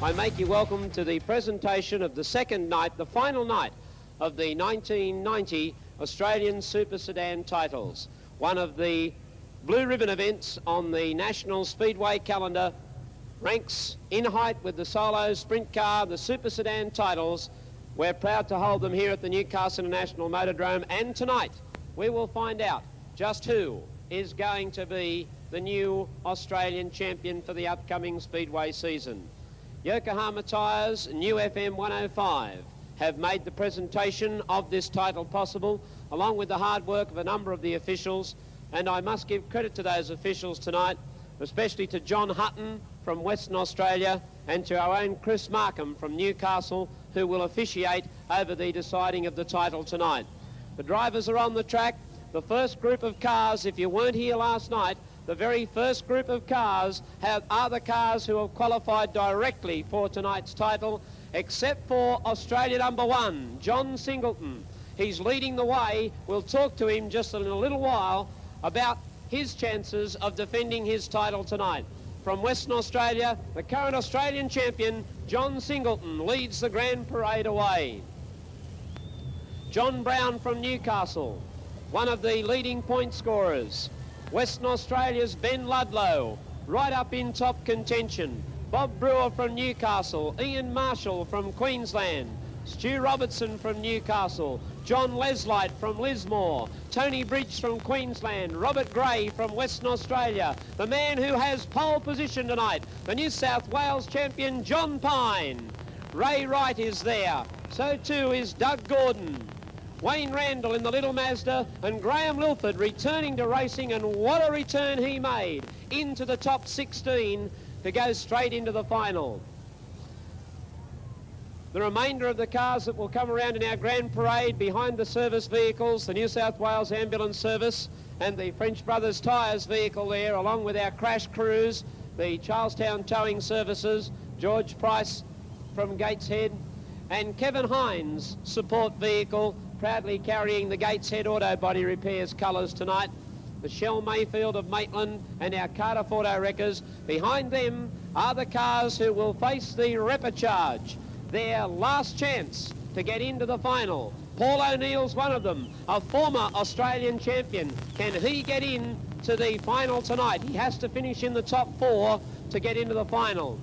I make you welcome to the presentation of the second night, the final night of the 1990 Australian Super Sedan titles. One of the blue ribbon events on the National Speedway calendar, ranks in height with the solo sprint car, the Super Sedan titles. We're proud to hold them here at the Newcastle International Motordrome, and tonight we will find out just who is going to be the new Australian champion for the upcoming Speedway season. Yokohama Tyres, New FM 105, have made the presentation of this title possible, along with the hard work of a number of the officials, and I must give credit to those officials tonight, especially to John Hutton from Western Australia and to our own Chris Markham from Newcastle, who will officiate over the deciding of the title tonight. The drivers are on the track. The first group of cars, if you weren't here last night, the very first group of cars are the cars who have qualified directly for tonight's title, except for Australia number 1, John Singleton. He's leading the way. We'll talk to him just in a little while about his chances of defending his title tonight. From Western Australia, the current Australian champion, John Singleton, leads the grand parade away. John Brown from Newcastle, one of the leading point scorers. Western Australia's Ben Ludlow, right up in top contention. Bob Brewer from Newcastle, Ian Marshall from Queensland, Stu Robertson from Newcastle, John Leslight from Lismore, Tony Bridge from Queensland, Robert Gray from Western Australia, the man who has pole position tonight, the New South Wales champion, John Pine. Ray Wright is there, so too is Doug Gordon. Wayne Randall in the little Mazda, and Graham Lilford returning to racing, and what a return he made into the top 16 to go straight into the final. The remainder of the cars that will come around in our grand parade behind the service vehicles, the New South Wales Ambulance Service and the French Brothers Tyres vehicle there, along with our crash crews, the Charlestown Towing Services, George Price from Gateshead, and Kevin Hines support vehicle, proudly carrying the Gateshead Auto Body Repairs colours tonight. The Shell Mayfield of Maitland and our Cardiff Auto Wreckers. Behind them are the cars who will face the Repecharge, their last chance to get into the final. Paul O'Neill's one of them, a former Australian champion. Can he get in to the final tonight? He has to finish in the top 4 to get into the final.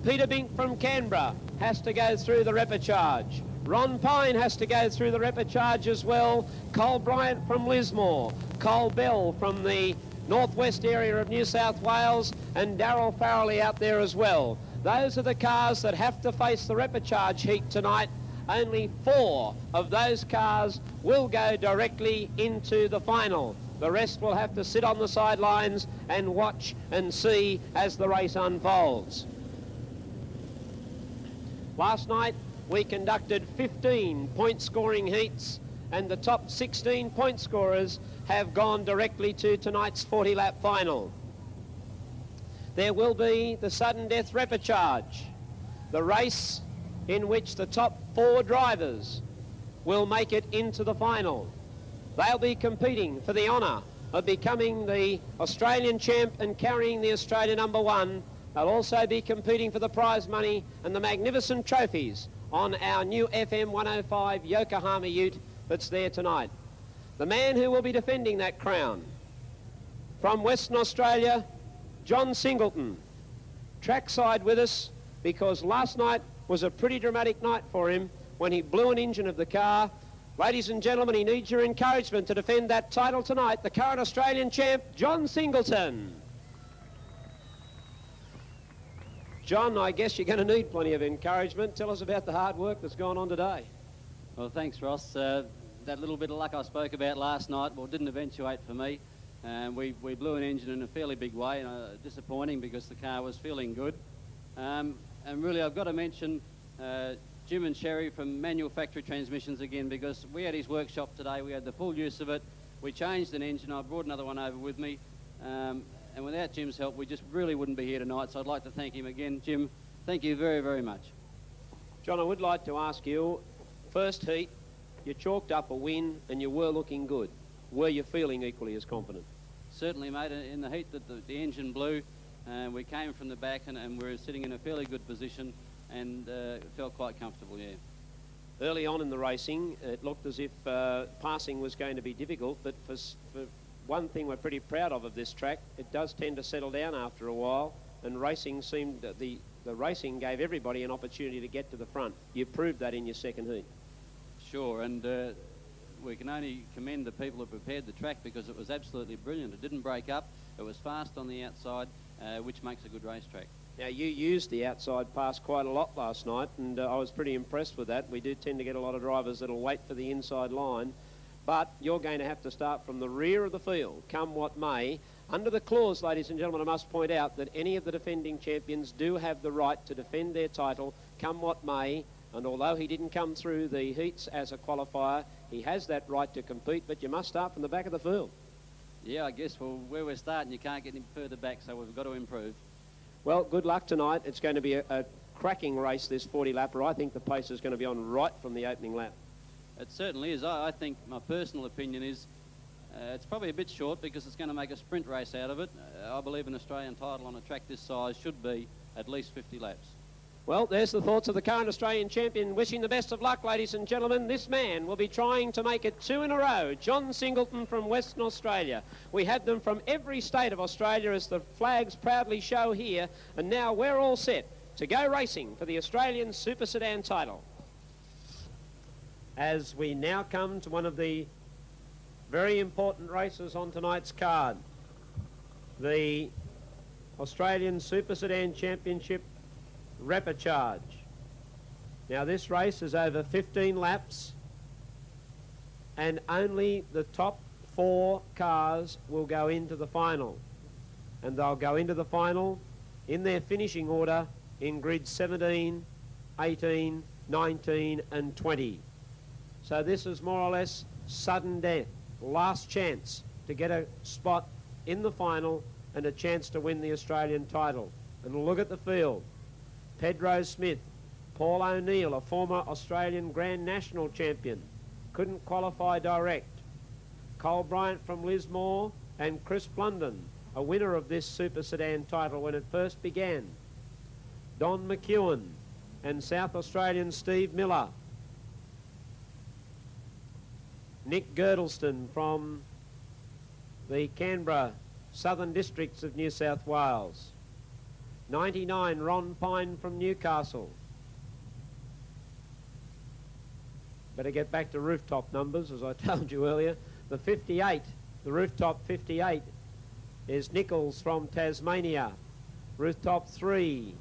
Peter Bink from Canberra has to go through the Repecharge. Ron Pine has to go through the Repecharge as well. Cole Bryant from Lismore, Cole Bell from the northwest area of New South Wales, and Darryl Farrelly out there as well. Those are the cars that have to face the Repecharge heat tonight. Only 4 of those cars will go directly into the final. The rest will have to sit on the sidelines and watch and see as the race unfolds. Last night we conducted 15 point scoring heats, and the top 16 point scorers have gone directly to tonight's 40-lap final. There will be the sudden death Repecharge, the race in which the top 4 drivers will make it into the final. They'll be competing for the honour of becoming the Australian champ and carrying the Australia number 1. They'll also be competing for the prize money and the magnificent trophies on our new FM 105 Yokohama ute that's there tonight. The man who will be defending that crown, from Western Australia, John Singleton, trackside with us, because last night was a pretty dramatic night for him when he blew an engine of the car. Ladies and gentlemen, he needs your encouragement to defend that title tonight, the current Australian champ, John Singleton. John, I guess you're going to need plenty of encouragement. Tell us about the hard work that's gone on today. Well, thanks, Ross. That little bit of luck I spoke about last night, well, didn't eventuate for me. We blew an engine in a fairly big way, and disappointing because the car was feeling good. And really, I've got to mention Jim and Sherry from Manual Factory Transmissions again, because we had his workshop today. We had the full use of it. We changed an engine. I brought another one over with me. And without Jim's help, we just really wouldn't be here tonight. So I'd like to thank him again. Jim, thank you very, very much. John, I would like to ask you, first heat, you chalked up a win and you were looking good. Were you feeling equally as confident? Certainly, mate. In the heat that the engine blew, We came from the back and we were sitting in a fairly good position and felt quite comfortable, yeah. Early on in the racing, it looked as if passing was going to be difficult, but for one thing we're pretty proud of this track, it does tend to settle down after a while, and racing seemed, the racing gave everybody an opportunity to get to the front. You proved that in your second heat. Sure, and we can only commend the people who prepared the track because it was absolutely brilliant. It didn't break up, it was fast on the outside, which makes a good racetrack. Now, you used the outside pass quite a lot last night, and I was pretty impressed with that. We do tend to get a lot of drivers that'll wait for the inside line, but you're going to have to start from the rear of the field, come what may. Under the clause, ladies and gentlemen, I must point out that any of the defending champions do have the right to defend their title, come what may, and although he didn't come through the heats as a qualifier, he has that right to compete, but you must start from the back of the field. Yeah, I guess, well, where we're starting, you can't get any further back, so we've got to improve. Well, good luck tonight. It's going to be a cracking race, this 40-lapper. I think the pace is going to be on right from the opening lap. It certainly is. I think my personal opinion is it's probably a bit short because it's going to make a sprint race out of it. I believe an Australian title on a track this size should be at least 50 laps. Well, there's the thoughts of the current Australian champion. Wishing the best of luck, ladies and gentlemen. This man will be trying to make it 2 in a row. John Singleton from Western Australia. We have them from every state of Australia, as the flags proudly show here. And now we're all set to go racing for the Australian Super Sedan title. As we now come to one of the very important races on tonight's card, the Australian Super Sedan Championship Repechage. Now, this race is over 15 laps, and only the top 4 cars will go into the final, and they'll go into the final in their finishing order in grids 17, 18, 19 and 20. So this is more or less sudden death, last chance to get a spot in the final and a chance to win the Australian title. And look at the field. Pedro Smith, Paul O'Neill, a former Australian Grand National champion, couldn't qualify direct. Cole Bryant from Lismore and Chris Blunden, a winner of this Super Sedan title when it first began. Don McEwen and South Australian Steve Miller. Nick Girdleston from the Canberra Southern Districts of New South Wales. 99, Ron Pine from Newcastle. Better get back to rooftop numbers, as I told you earlier. The 58, the rooftop 58, is Nichols from Tasmania. Rooftop 3,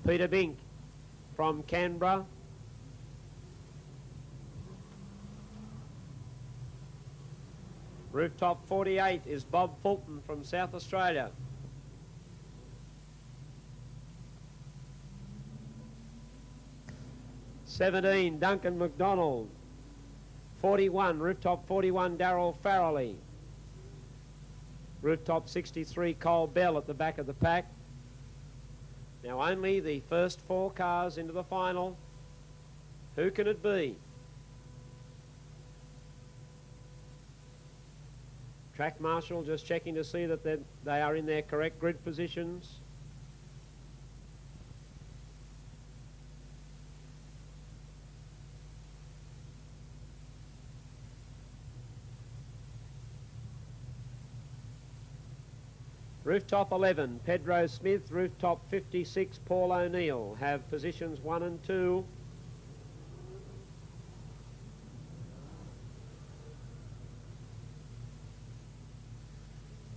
Peter Bink from Canberra. Rooftop 48 is Bob Fulton from South Australia. '17, Duncan McDonald. 41, rooftop 41, Darryl Farrelly. Rooftop 63, Cole Bell at the back of the pack. Now only the first 4 cars into the final. Who can it be? Track marshal just checking to see that they are in their correct grid positions. Rooftop 11, Pedro Smith. Rooftop 56, Paul O'Neill have positions 1 and 2.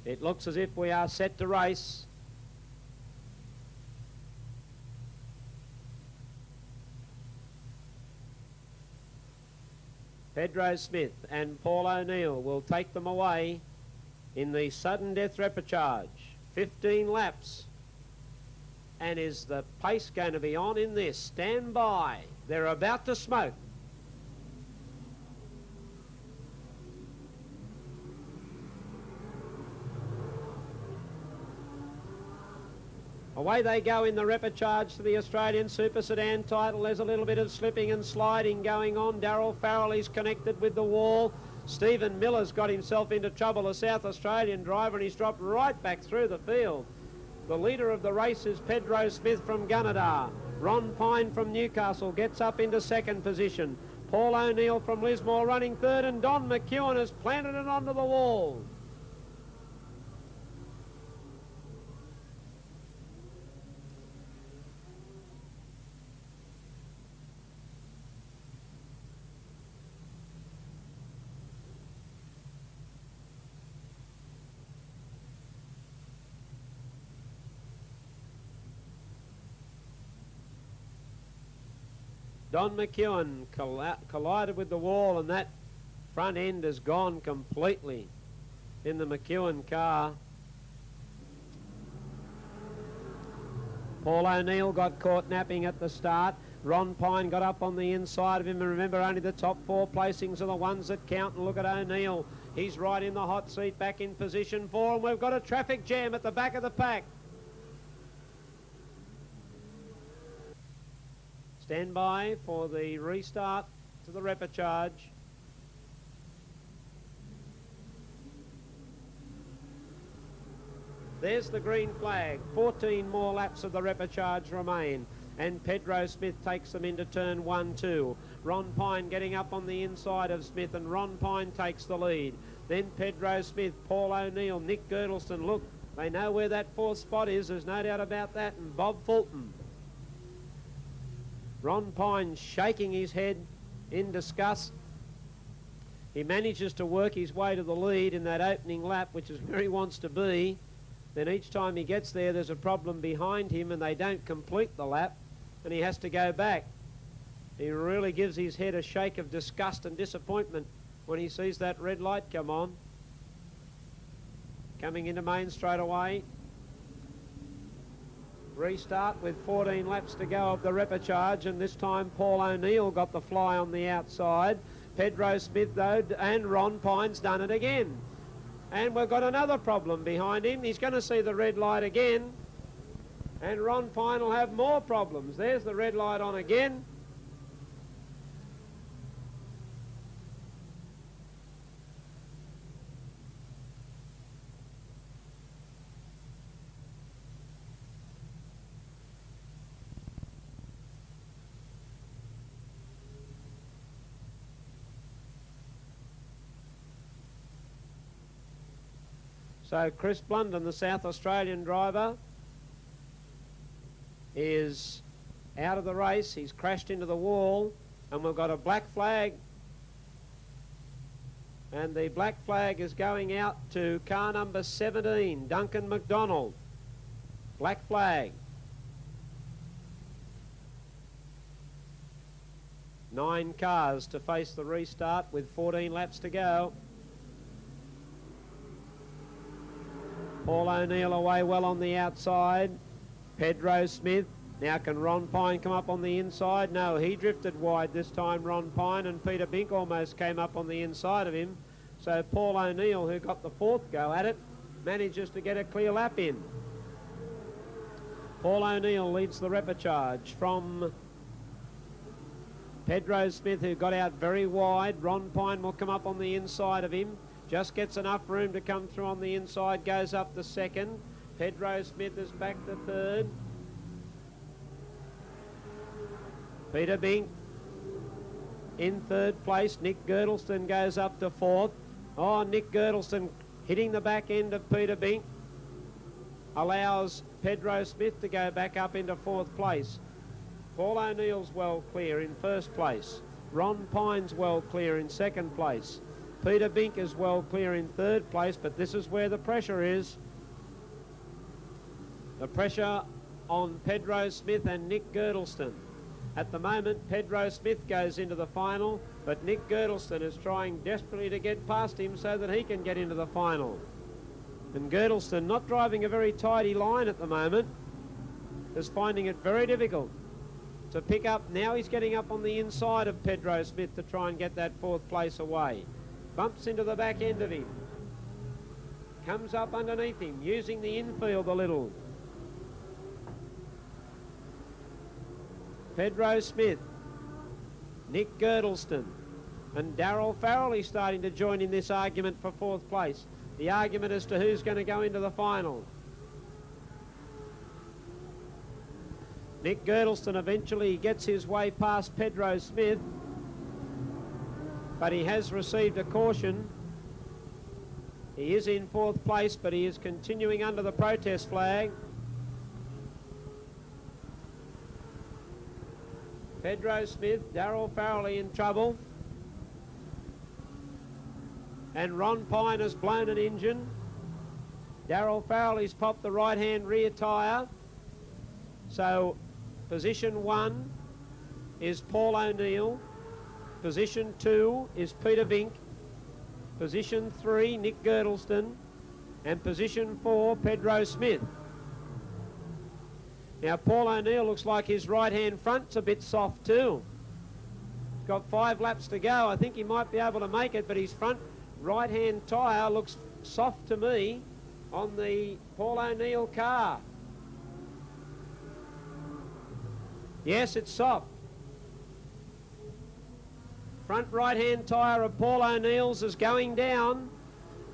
It looks as if we are set to race. Pedro Smith and Paul O'Neill will take them away in the sudden death repechage. 15 laps. And is the pace going to be on in this? Stand by. They're about to smoke. Away they go in the repechage to the Australian Super Sedan title. There's a little bit of slipping and sliding going on. Darryl Farrelly's connected with the wall. Stephen Miller's got himself into trouble, a South Australian driver, and he's dropped right back through the field. The leader of the race is Pedro Smith from Gunnedah. Ron Pine from Newcastle gets up into second position. Paul O'Neill from Lismore running third, and Don McEwen has planted it onto the wall. Don McEwen collided with the wall, and that front end has gone completely in the McEwen car. Paul O'Neill got caught napping at the start. Ron Pine got up on the inside of him, and remember, only the top 4 placings are the ones that count. And look at O'Neill. He's right in the hot seat, back in position 4, and we've got a traffic jam at the back of the pack. Stand by for the restart to the repechage. There's the green flag. 14 more laps of the repechage remain, and Pedro Smith takes them into turn 1-2. Ron Pine getting up on the inside of Smith, and Ron Pine takes the lead. Then Pedro Smith, Paul O'Neill, Nick Girdleston. Look, they know where that 4th spot is, there's no doubt about that, and Bob Fulton. Ron Pine shaking his head in disgust. He manages to work his way to the lead in that opening lap, which is where he wants to be. Then each time he gets there, there's a problem behind him, and they don't complete the lap, and he has to go back. He really gives his head a shake of disgust and disappointment when he sees that red light come on. Coming into main straight away. Restart with 14 laps to go of the repechage, and this time Paul O'Neill got the fly on the outside. Pedro Smith, though, and Ron Pine's done it again. And we've got another problem behind him. He's going to see the red light again, and Ron Pine will have more problems. There's the red light on again. So Chris Blunden, the South Australian driver, is out of the race. He's crashed into the wall, and we've got a black flag. And the black flag is going out to car number 17, Duncan McDonald. Black flag. 9 cars to face the restart with 14 laps to go. Paul O'Neill away well on the outside. Pedro Smith. Now can Ron Pine come up on the inside? No, he drifted wide this time, Ron Pine, and Peter Bink almost came up on the inside of him. So Paul O'Neill, who got the 4th go at it, manages to get a clear lap in. Paul O'Neill leads the repechage from Pedro Smith, who got out very wide. Ron Pine will come up on the inside of him. Just gets enough room to come through on the inside, goes up the 2nd. Pedro Smith is back to 3rd. Peter Bink in 3rd place. Nick Girdleston goes up to 4th. Oh, Nick Girdleston hitting the back end of Peter Bink allows Pedro Smith to go back up into 4th place. Paul O'Neill's well clear in 1st place. Ron Pine's well clear in 2nd place. Peter Bink is well clear in 3rd place, but this is where the pressure is. The pressure on Pedro Smith and Nick Girdleston. At the moment, Pedro Smith goes into the final, but Nick Girdleston is trying desperately to get past him so that he can get into the final. And Girdleston, not driving a very tidy line at the moment, is finding it very difficult to pick up. Now he's getting up on the inside of Pedro Smith to try and get that 4th place away. Bumps into the back end of him. Comes up underneath him, using the infield a little. Pedro Smith, Nick Girdleston, and Darryl Farrelly starting to join in this argument for 4th place. The argument as to who's going to go into the final. Nick Girdleston eventually gets his way past Pedro Smith, but he has received a caution. He is in 4th place, but he is continuing under the protest flag. Pedro Smith, Darryl Farrelly in trouble. And Ron Pine has blown an engine. Darryl Farrelly's popped the right-hand rear tyre. So position 1 is Paul O'Neill. Position 2 is Peter Vink. Position 3, Nick Girdleston. And position 4, Pedro Smith. Now, Paul O'Neill looks like his right-hand front's a bit soft too. He's got 5 laps to go. I think he might be able to make it, but his front right-hand tyre looks soft to me on the Paul O'Neill car. Yes, it's soft. Front right-hand tyre of Paul O'Neill's is going down.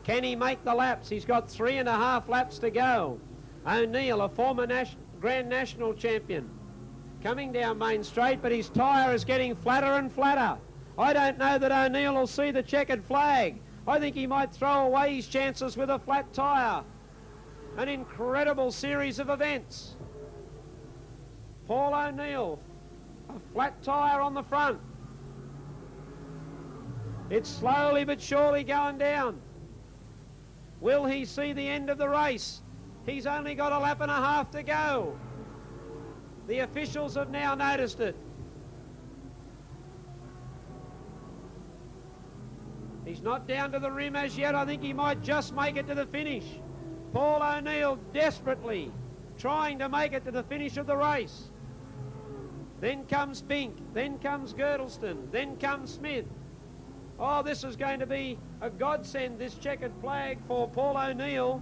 Can he make the laps? He's got 3.5 laps to go. O'Neill, a former Grand National champion, coming down Main Straight, but his tyre is getting flatter and flatter. I don't know that O'Neill will see the checkered flag. I think he might throw away his chances with a flat tyre. An incredible series of events. Paul O'Neill, a flat tyre on the front. It's slowly but surely going down. Will he see the end of the race? He's only got 1.5 laps to go. The officials have now noticed it. He's not down to the rim as yet. I think he might just make it to the finish. Paul O'Neill desperately trying to make it to the finish of the race. Then comes Bink, then comes Girdleston, then comes Smith. Oh, this is going to be a godsend, this checkered flag for Paul O'Neill.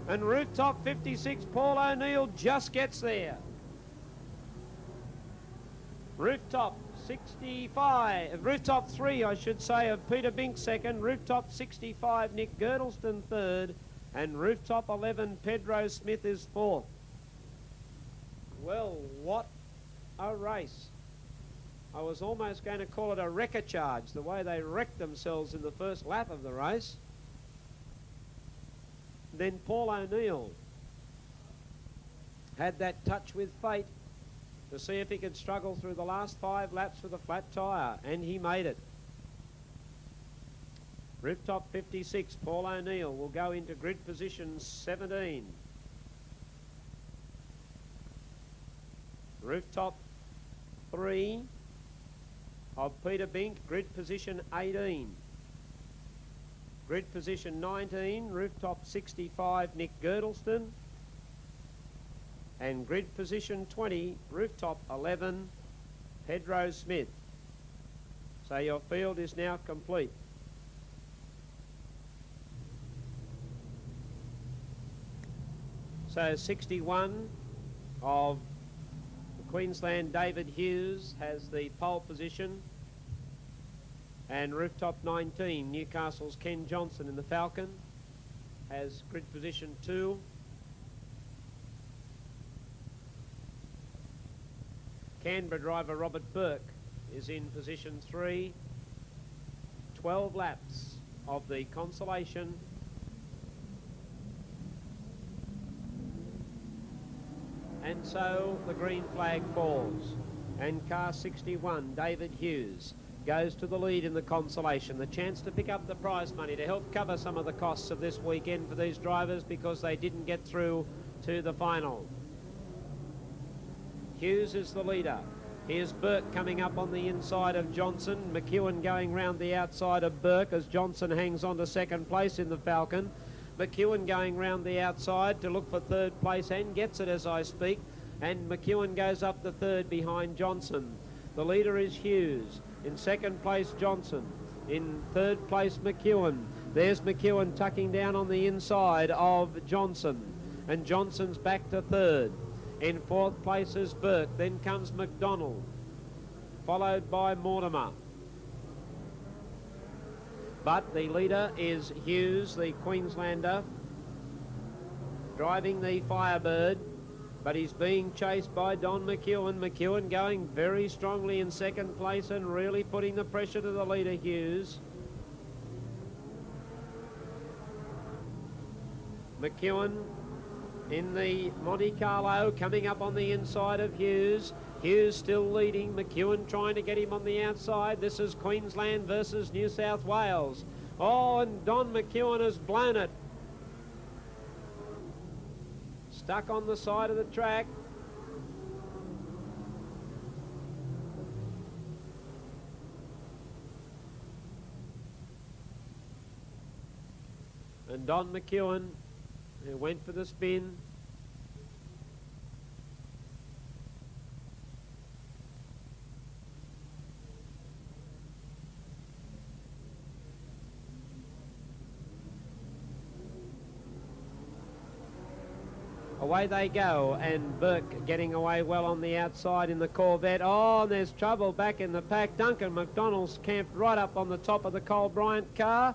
And Rooftop 56, Paul O'Neill just gets there. Rooftop 65, Rooftop 3, I should say, of Peter Bink second. Rooftop 65, Nick Girdleston third. And Rooftop 11, Pedro Smith is fourth. Well, what a race. I was almost going to call it a wrecker charge, the way they wrecked themselves in the first lap of the race. Then Paul O'Neill had that touch with fate to see if he could struggle through the last 5 laps with a flat tyre, and he made it. Rooftop 56, Paul O'Neill, will go into grid position 17. Rooftop 3 of Peter Bink, grid position 18. Grid position 19, Rooftop 65, Nick Girdleston. And grid position 20, Rooftop 11, Pedro Smith. So your field is now complete. So 61 of Queensland, David Hughes, has the pole position. And Rooftop 19, Newcastle's Ken Johnson in the Falcon, has grid position 2. Canberra driver Robert Burke is in position 3. 12 laps of the consolation. And so the green flag falls. And car 61, David Hughes, goes to the lead in the consolation. The chance to pick up the prize money to help cover some of the costs of this weekend for these drivers because they didn't get through to the final. Hughes is the leader. Here's Burke coming up on the inside of Johnson. McEwen going round the outside of Burke as Johnson hangs on to second place in the Falcon. McEwen going round the outside to look for third place and gets it as I speak. And McEwen goes up the third behind Johnson. The leader is Hughes. In second place, Johnson. In third place, McEwen. There's McEwen tucking down on the inside of Johnson. And Johnson's back to third. In fourth place is Burke. Then comes McDonald, followed by Mortimer. But the leader is Hughes, the Queenslander, driving the Firebird. but he's being chased by Don McEwen. McEwen going very strongly in second place and really putting the pressure to the leader, Hughes. McEwen in the Monte Carlo coming up on the inside of Hughes. Hughes still leading. McEwen trying to get him on the outside. This is Queensland versus New South Wales. Oh, and Don McEwen has blown it. Stuck on the side of the track. And Don McEwen, who went for the spin. Away they go, and Burke getting away well on the outside in the Corvette. Oh, and there's trouble back in the pack. Duncan McDonald's camped right up on the top of the Cole Bryant car.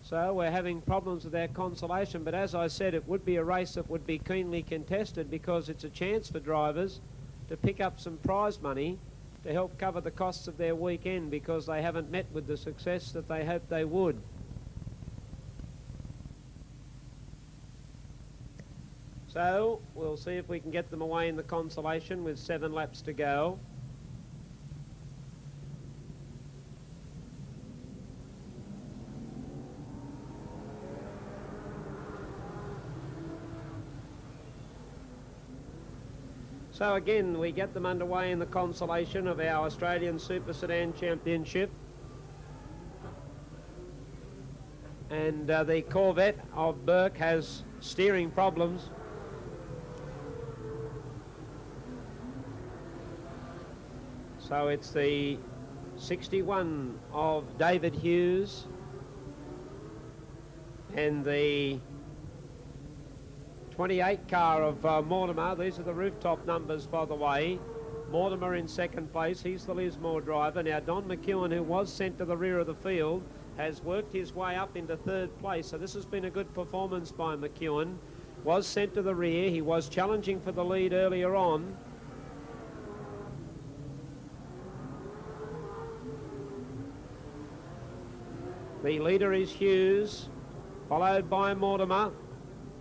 So we're having problems with our consolation, but as I said, it would be a race that would be keenly contested because it's a chance for drivers to pick up some prize money to help cover the costs of their weekend because they haven't met with the success that they hoped they would. So we'll see if we can get them away in the consolation with 7 laps to go. So again, we get them underway in the consolation of our Australian Super Sedan Championship. And the Corvette of Burke has steering problems. So it's the 61 of David Hughes and the 28 car of Mortimer. These are the rooftop numbers, by the way. Mortimer in second place. He's the Lismore driver. Now, Don McEwen, who was sent to the rear of the field, has worked his way up into third place. So this has been a good performance by McEwen. Was sent to the rear. He was challenging for the lead earlier on. The leader is Hughes, followed by Mortimer.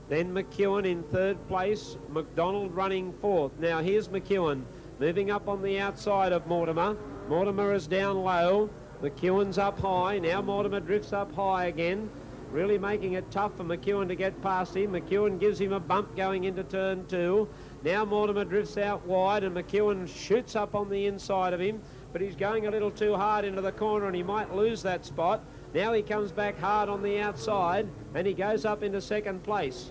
Then McEwen in third place, McDonald running fourth. Now here's McEwen moving up on the outside of Mortimer. Mortimer is down low, McEwen's up high. Now Mortimer drifts up high again, really making it tough for McEwen to get past him. McEwen gives him a bump going into turn 2. Now Mortimer drifts out wide and McEwen shoots up on the inside of him, but he's going a little too hard into the corner and he might lose that spot. Now he comes back hard on the outside and he goes up into second place.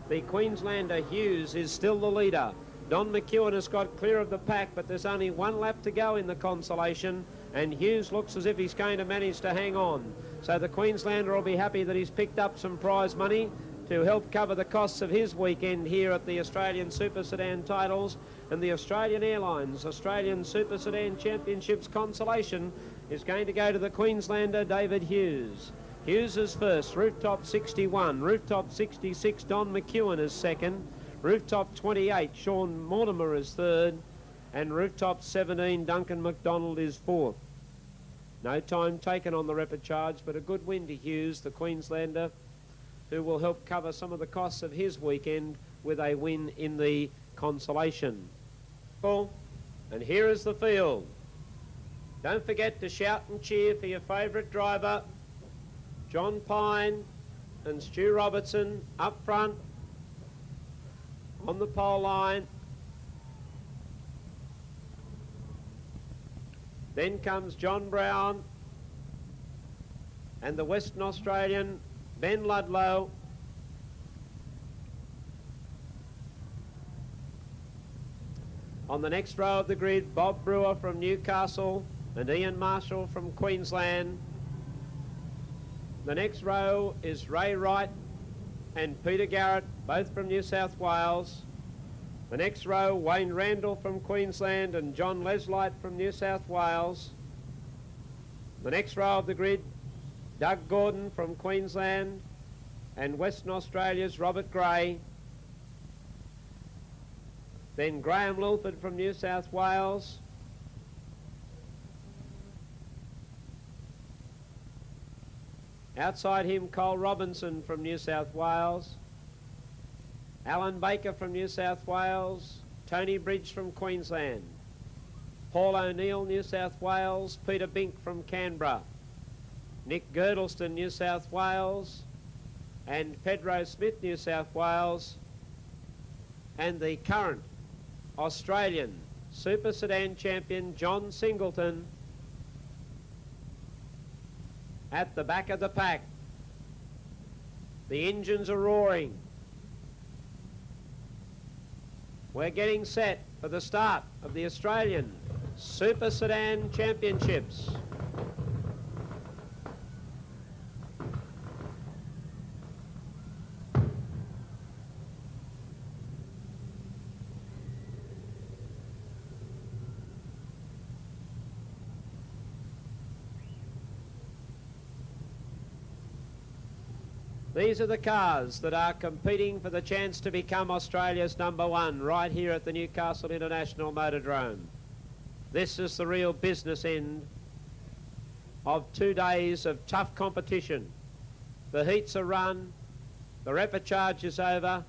The Queenslander Hughes is still the leader. Don McEwen has got clear of the pack, but there's only 1 lap to go in the consolation, and Hughes looks as if he's going to manage to hang on. So the Queenslander will be happy that he's picked up some prize money to help cover the costs of his weekend here at the Australian Super Sedan titles, and the Australian Airlines Australian Super Sedan Championships consolation is going to go to the Queenslander David Hughes. Hughes is first, rooftop 61, rooftop 66, Don McEwen is second, rooftop 28, Sean Mortimer is third, and rooftop 17, Duncan McDonald is fourth. No time taken on the repechage, but a good win to Hughes, the Queenslander, who will help cover some of the costs of his weekend with a win in the consolation. And here is the field. Don't forget to shout and cheer for your favourite driver, John Pine and Stu Robertson up front on the pole line. Then comes John Brown and the Western Australian Ben Ludlow. On the next row of the grid, Bob Brewer from Newcastle and Ian Marshall from Queensland. The next row is Ray Wright and Peter Garrett, both from New South Wales. The next row, Wayne Randall from Queensland and John Leslite from New South Wales. The next row of the grid, Doug Gordon from Queensland and Western Australia's Robert Gray. Then Graham Lilford from New South Wales. Outside him, Cole Robinson from New South Wales. Alan Baker from New South Wales. Tony Bridge from Queensland. Paul O'Neill, New South Wales. Peter Bink from Canberra. Nick Girdleston, New South Wales. And Pedro Smith, New South Wales. And the current Australian Super Sedan champion, John Singleton, at the back of the pack. The engines are roaring. We're getting set for the start of the Australian Super Sedan Championships. These are the cars that are competing for the chance to become Australia's #1 right here at the Newcastle International Motordrome. This is the real business end of 2 days of tough competition. The heats are run, the repechage is over,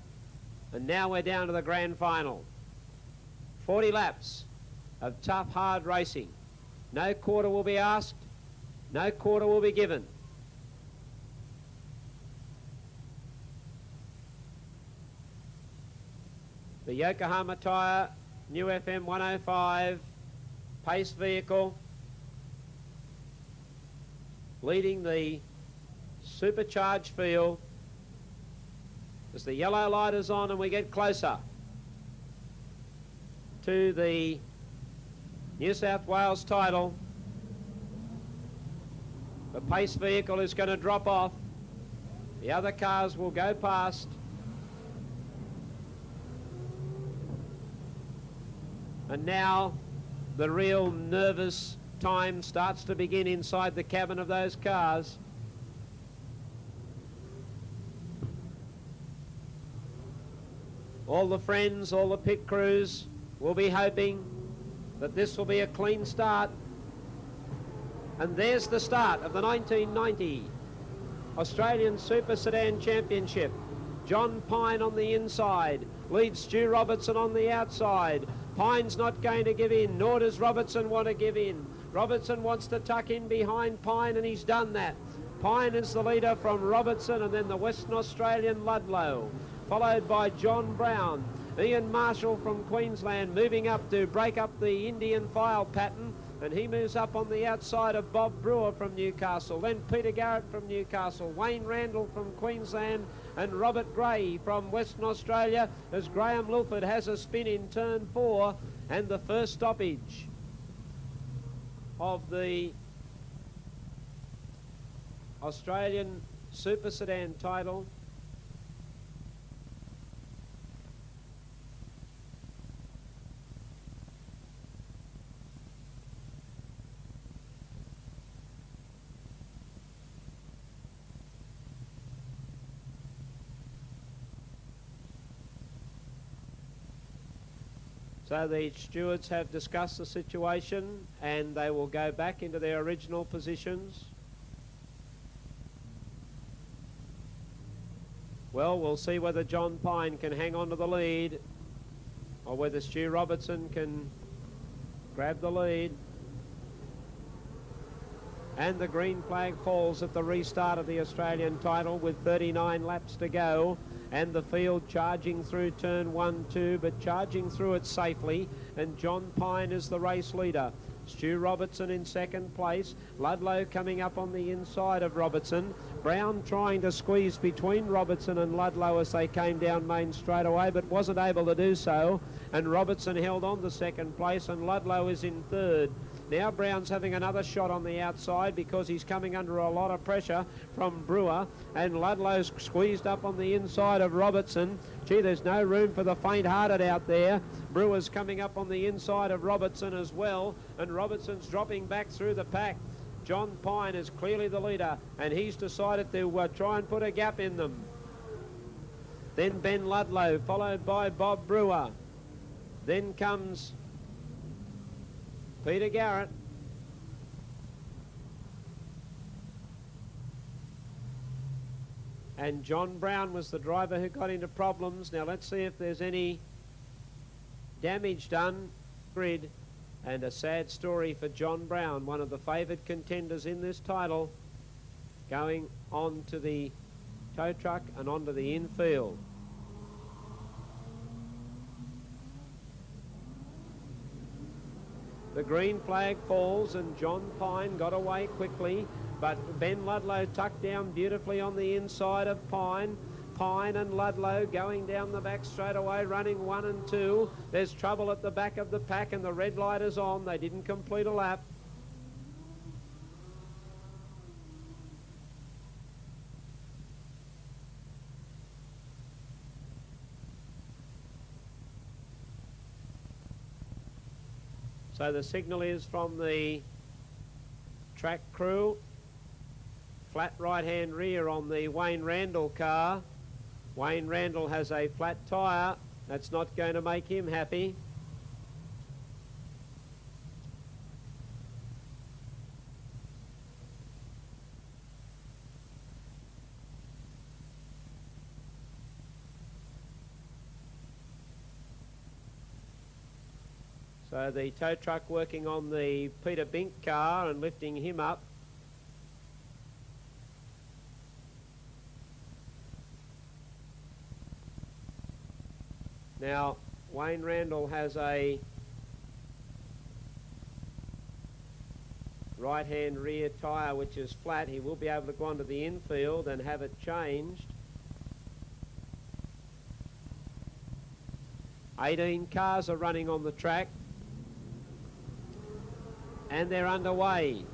and now we're down to the grand final. 40 laps of tough, hard racing. No quarter will be asked, no quarter will be given. The Yokohama Tyre New FM 105 pace vehicle leading the supercharged field as the yellow light is on and we get closer to the New South Wales title. The pace vehicle is going to drop off. The other cars will go past. And now the real nervous time starts to begin inside the cabin of those cars. All the friends, all the pit crews will be hoping that this will be a clean start. And there's the start of the 1990 Australian Super Sedan Championship. John Pine on the inside, leads Stu Robertson on the outside. Pine's not going to give in, nor does Robertson want to give in. Robertson wants to tuck in behind Pine, and he's done that. Pine is the leader from Robertson, and then the Western Australian Ludlow, followed by John Brown. Ian Marshall from Queensland moving up to break up the Indian file pattern, and he moves up on the outside of Bob Brewer from Newcastle. Then Peter Garrett from Newcastle, Wayne Randall from Queensland, and Robert Gray from Western Australia as Graham Lilford has a spin in turn 4, and the first stoppage of the Australian Super Sedan title. So the stewards have discussed the situation and they will go back into their original positions. Well, we'll see whether John Pine can hang on to the lead or whether Stu Robertson can grab the lead. And the green flag falls at the restart of the Australian title with 39 laps to go, and the field charging through turn 1, 2, but charging through it safely, and John Pine is the race leader. Stu Robertson in second place. Ludlow coming up on the inside of Robertson. Brown trying to squeeze between Robertson and Ludlow as they came down main straight away, but wasn't able to do so, and Robertson held on to second place, and Ludlow is in third. Now Brown's having another shot on the outside because he's coming under a lot of pressure from Brewer, and Ludlow's squeezed up on the inside of Robertson. Gee, there's no room for the faint-hearted out there. Brewer's coming up on the inside of Robertson as well, and Robertson's dropping back through the pack. John Pine is clearly the leader, and he's decided to try and put a gap in them. Then Ben Ludlow, followed by Bob Brewer. Then comes Peter Garrett. And John Brown was the driver who got into problems. Now let's see if there's any damage done. Grid. And a sad story for John Brown, one of the favoured contenders in this title, going on to the tow truck and onto the infield. The green flag falls and John Pine got away quickly, but Ben Ludlow tucked down beautifully on the inside of Pine. Pine and Ludlow going down the back straight away, running 1 and 2. There's trouble at the back of the pack and the red light is on. They didn't complete a lap. So the signal is from the track crew. Flat right-hand rear on the Wayne Randall car. Wayne Randall has a flat tyre. That's not going to make him happy. So the tow truck working on the Peter Bink car and lifting him up. Now, Wayne Randall has a right-hand rear tyre which is flat. He will be able to go onto the infield and have it changed. 18 cars are running on the track. And they're underway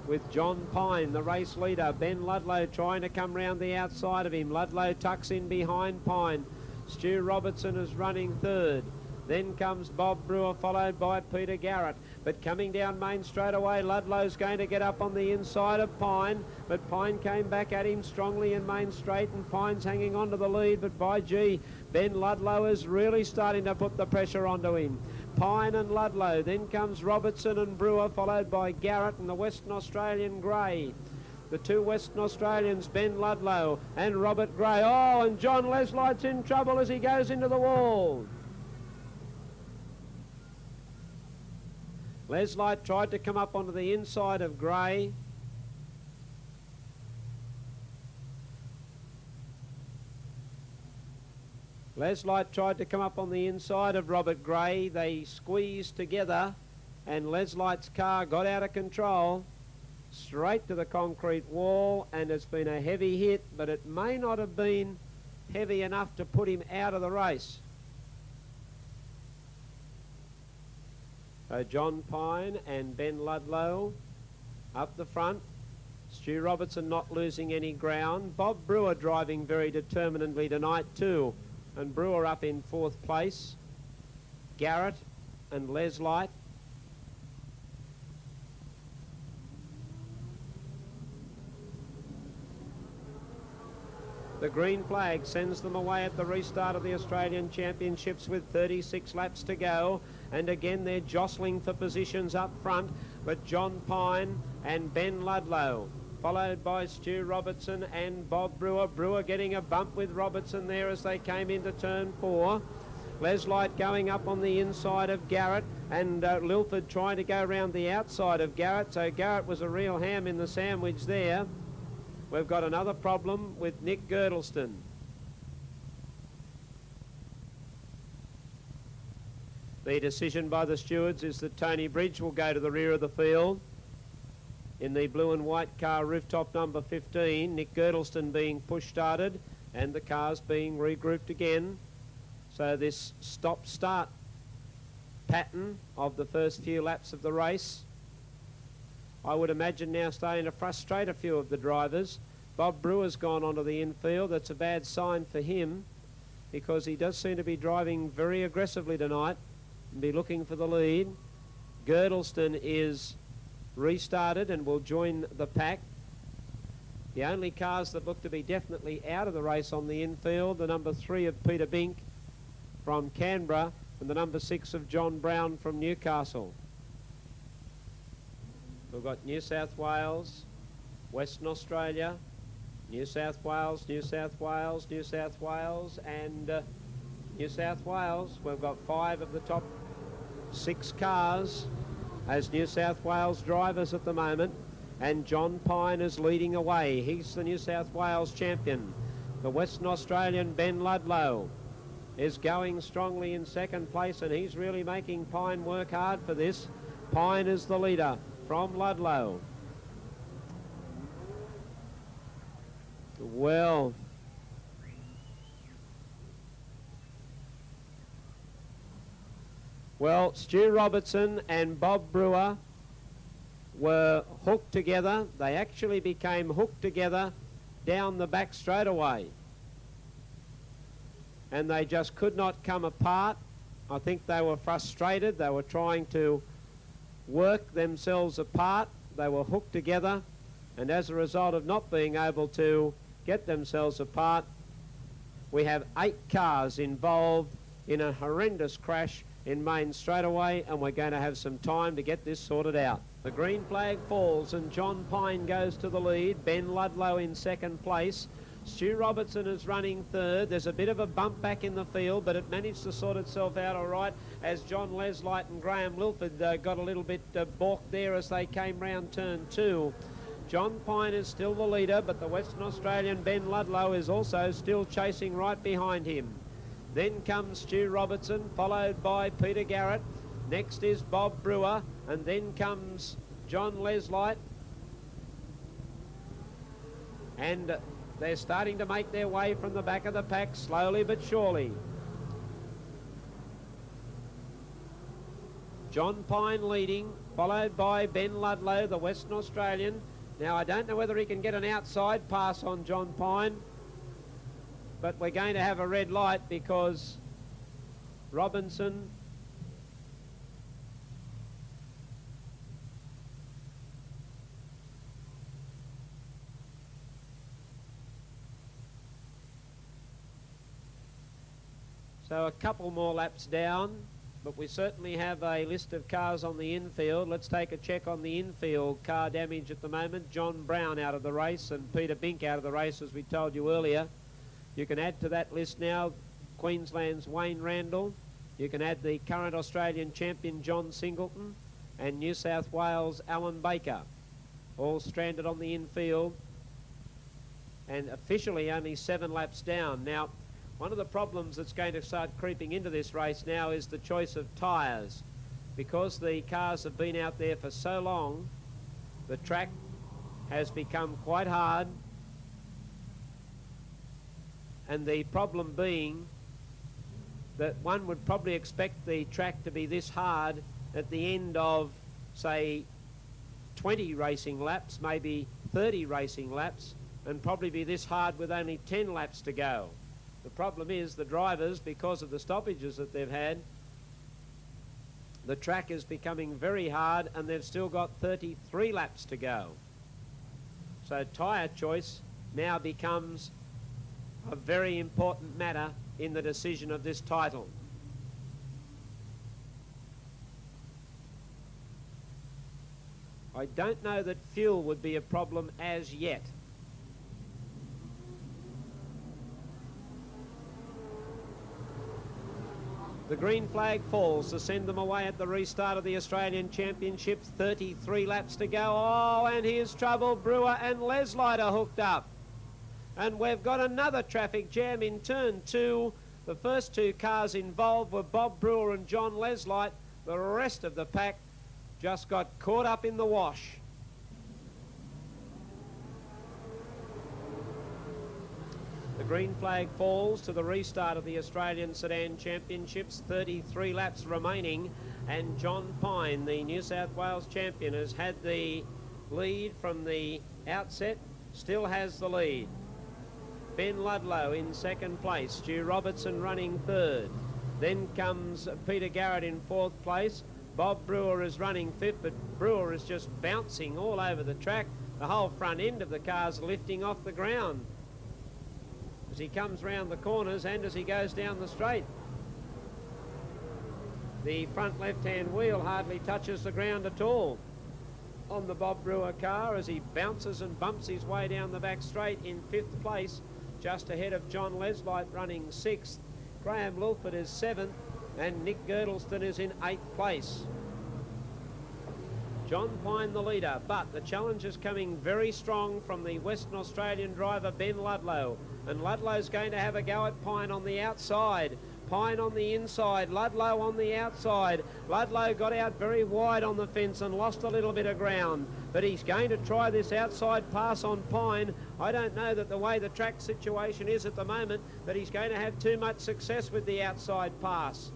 with John Pine, the race leader. Ben Ludlow trying to come round the outside of him. Ludlow tucks in behind Pine. Stu Robertson is running third. Then comes Bob Brewer, followed by Peter Garrett. But coming down Main straight away, Ludlow's going to get up on the inside of Pine. But Pine came back at him strongly in Main Straight, and Pine's hanging on to the lead. But by gee, Ben Ludlow is really starting to put the pressure onto him. Pine and Ludlow. Then comes Robertson and Brewer, followed by Garrett and the Western Australian Grey. The two Western Australians, Ben Ludlow and Robert Gray. Oh, and John Leslight's in trouble as he goes into the wall. Leslight tried to come up onto the inside of Gray. Leslight tried to come up on the inside of Robert Gray. They squeezed together and Leslight's car got out of control. Straight to the concrete wall, and it's been a heavy hit, but it may not have been heavy enough to put him out of the race. So John Pine and Ben Ludlow up the front. Stu Robertson not losing any ground. Bob Brewer driving very determinedly tonight too, and Brewer up in 4th place. Garrett and Leslight. The green flag sends them away at the restart of the Australian Championships with 36 laps to go. And again, they're jostling for positions up front. But John Pine and Ben Ludlow, followed by Stu Robertson and Bob Brewer. Brewer getting a bump with Robertson there as they came into turn 4. Leslight going up on the inside of Garrett, and Lilford trying to go around the outside of Garrett. So Garrett was a real ham in the sandwich there. We've got another problem with Nick Girdleston. The decision by the stewards is that Tony Bridge will go to the rear of the field in the blue and white car, rooftop number 15. Nick Girdleston being push-started and the cars being regrouped again. So this stop-start pattern of the first few laps of the race, I would imagine now starting to frustrate a few of the drivers. Bob Brewer's gone onto the infield. That's a bad sign for him because he does seem to be driving very aggressively tonight and be looking for the lead. Girdleston is restarted and will join the pack. The only cars that look to be definitely out of the race on the infield, the number 3 of Peter Bink from Canberra and the number 6 of John Brown from Newcastle. We've got New South Wales, Western Australia, New South Wales, New South Wales, New South Wales and New South Wales. We've got 5 of the top 6 cars as New South Wales drivers at the moment, and John Pine is leading away. He's the New South Wales champion. The Western Australian Ben Ludlow is going strongly in second place, and he's really making Pine work hard for this. Pine is the leader from Ludlow. Well, Stu Robertson and Bob Brewer were hooked together. They actually became hooked together down the back straightaway, and they just could not come apart. I think they were frustrated. They were trying to work themselves apart. They were hooked together, and as a result of not being able to get themselves apart, we have 8 cars involved in a horrendous crash in Main straightaway, and we're going to have some time to get this sorted out. The green flag falls and John Pine goes to the lead. Ben Ludlow in second place. Stu Robertson is running third. There's a bit of a bump back in the field, but it managed to sort itself out all right as John Leslight and Graham Lilford got a little bit balked there as they came round turn 2. John Pine is still the leader, but the Western Australian Ben Ludlow is also still chasing right behind him. Then comes Stu Robertson, followed by Peter Garrett. Next is Bob Brewer, and then comes John Leslight. And they're starting to make their way from the back of the pack, slowly but surely. John Pine leading, followed by Ben Ludlow, the Western Australian. Now, I don't know whether he can get an outside pass on John Pine, but we're going to have a red light because Robinson so a couple more laps down, but we certainly have a list of cars on the infield. Let's take a check on the infield car damage at the moment. John Brown out of the race and Peter Bink out of the race, as we told you earlier. You can add to that list now Queensland's Wayne Randall. You can add the current Australian champion John Singleton and New South Wales Alan Baker, all stranded on the infield and officially only 7 laps down. Now, one of the problems that's going to start creeping into this race now is the choice of tyres. Because the cars have been out there for so long, the track has become quite hard, and the problem being that one would probably expect the track to be this hard at the end of, say, 20 racing laps, maybe 30 racing laps, and probably be this hard with only 10 laps to go. The problem is the drivers, because of the stoppages that they've had, the track is becoming very hard and they've still got 33 laps to go. So tyre choice now becomes a very important matter in the decision of this title. I don't know that fuel would be a problem as yet. The green flag falls to send them away at the restart of the Australian Championships. 33 laps to go. Oh, and here's trouble. Brewer and Leslight are hooked up. And we've got another traffic jam in turn 2. The first 2 cars involved were Bob Brewer and John Leslight. The rest of the pack just got caught up in the wash. The green flag falls to the restart of the Australian Sedan Championships. 33 laps remaining, and John Pine, the New South Wales champion, has had the lead from the outset, still has the lead. Ben Ludlow in second place, Stu Robertson running third. Then comes Peter Garrett in fourth place. Bob Brewer is running fifth, but Brewer is just bouncing all over the track. The whole front end of the car's lifting off the ground as he comes round the corners and as he goes down the straight. The front left-hand wheel hardly touches the ground at all on the Bob Brewer car as he bounces and bumps his way down the back straight in fifth place, just ahead of John Leslight running sixth. Graham Lilford is seventh and Nick Girdleston is in eighth place. John Pine the leader, but the challenge is coming very strong from the Western Australian driver Ben Ludlow, and Ludlow's going to have a go at Pine on the outside. Pine on the inside, Ludlow on the outside. Ludlow got out very wide on the fence and lost a little bit of ground, but he's going to try this outside pass on Pine. I don't know that the way the track situation is at the moment that he's going to have too much success with the outside pass.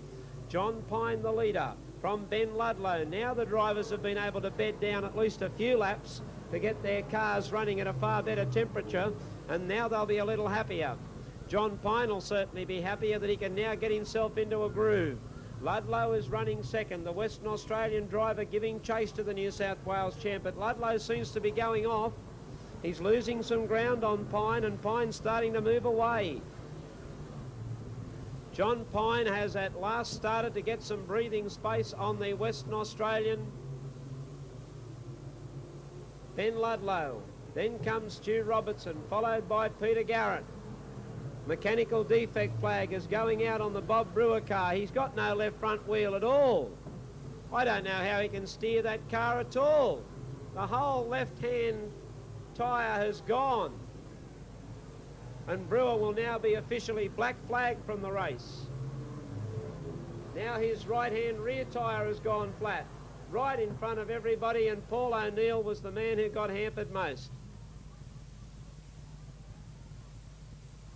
John Pine the leader from Ben Ludlow. Now the drivers have been able to bed down at least a few laps to get their cars running at a far better temperature, and now they'll be a little happier. John Pine will certainly be happier that he can now get himself into a groove. Ludlow is running second, the Western Australian driver giving chase to the New South Wales champ, but Ludlow seems to be going off. He's losing some ground on Pine, and Pine's starting to move away. John Pine has at last started to get some breathing space on the Western Australian Ben Ludlow. Then comes Stu Robertson, followed by Peter Garrett. Mechanical defect flag is going out on the Bob Brewer car. He's got no left front wheel at all. I don't know how he can steer that car at all. The whole left-hand tyre has gone. And Brewer will now be officially black flagged from the race. Now his right-hand rear tyre has gone flat, right in front of everybody, and Paul O'Neill was the man who got hampered most.